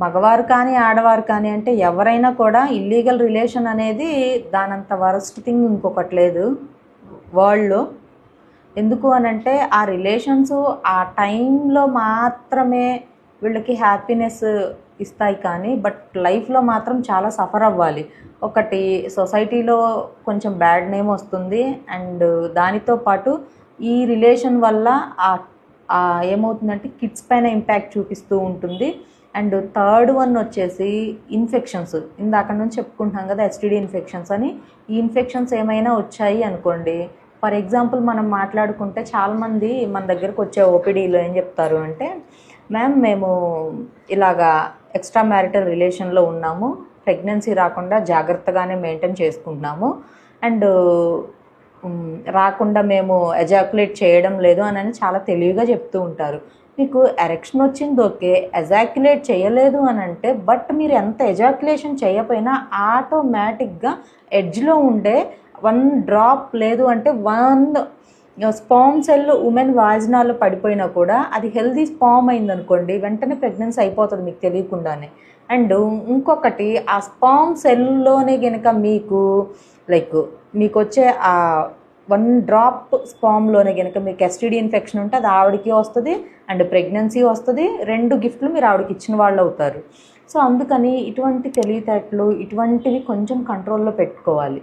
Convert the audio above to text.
మగవారు కానీ ఆడవారు కానీ అంటే ఎవరైనా కూడా ఇల్లీగల్ రిలేషన్ అనేది దానంత వరస్ట్ థింగ్ ఇంకొకటి లేదు వరల్డ్లో. ఎందుకు అనంటే ఆ రిలేషన్స్ ఆ టైంలో మాత్రమే వీళ్ళకి హ్యాపీనెస్ ఇస్తాయి, కానీ బట్ లైఫ్లో మాత్రం చాలా సఫర్ అవ్వాలి. ఒకటి సొసైటీలో కొంచెం బ్యాడ్ నేమ్ వస్తుంది, అండ్ దానితో పాటు ఈ రిలేషన్ వల్ల ఏమవుతుందంటే కిడ్స్ పైన ఇంపాక్ట్ చూపిస్తూ ఉంటుంది. అండ్ థర్డ్ వన్ వచ్చేసి ఇన్ఫెక్షన్స్. ఇందాక నుంచి చెప్పుకుంటున్నాం కదా ఎస్టీడీ ఇన్ఫెక్షన్స్ అని. ఈ ఇన్ఫెక్షన్స్ ఏమైనా వచ్చాయి అనుకోండి, ఫర్ ఎగ్జాంపుల్ మనం మాట్లాడుకుంటే చాలామంది మన దగ్గరకు వచ్చే ఓపీడీలో ఏం చెప్తారు అంటే, మ్యామ్ మేము ఇలాగా ఎక్స్ట్రా మ్యారిటల్ రిలేషన్లో ఉన్నాము, ప్రెగ్నెన్సీ రాకుండా జాగ్రత్తగానే మెయింటైన్ చేసుకుంటున్నాము, అండ్ రాకుండా మేము ఎజాక్యులేట్ చేయడం లేదు అని చాలా తెలివిగా చెప్తూ ఉంటారు. మీకు ఎరెక్షన్ వచ్చింది ఓకే, ఎజాక్యులేట్ చేయలేదు అని అంటే, బట్ మీరు ఎంత ఎజాక్యులేషన్ చేయకపోయినా ఆటోమేటిక్గా ఎడ్జ్లో ఉండే 1 డ్రాప్ లేదు అంటే 1 స్పామ్ సెల్ ఉమెన్ వాజినాలో పడిపోయినా కూడా అది హెల్దీ స్పామ్ అయిందనుకోండి, వెంటనే ప్రెగ్నెన్సీ అయిపోతుంది మీకు తెలియకుండానే. అండ్ ఇంకొకటి, ఆ స్పామ్ సెల్లోనే కనుక మీకు వచ్చే ఆ 1 డ్రాప్ స్పామ్లోనే కనుక మీకు ఎస్టీడీ ఇన్ఫెక్షన్ ఉంటే అది ఆవిడకి వస్తుంది అండ్ ప్రెగ్నెన్సీ వస్తుంది. 2 గిఫ్ట్లు మీరు ఆవిడకి ఇచ్చిన వాళ్ళు అవుతారు. సో అందుకని ఇటువంటి తెలివితేటలు ఇటువంటివి కొంచెం కంట్రోల్లో పెట్టుకోవాలి.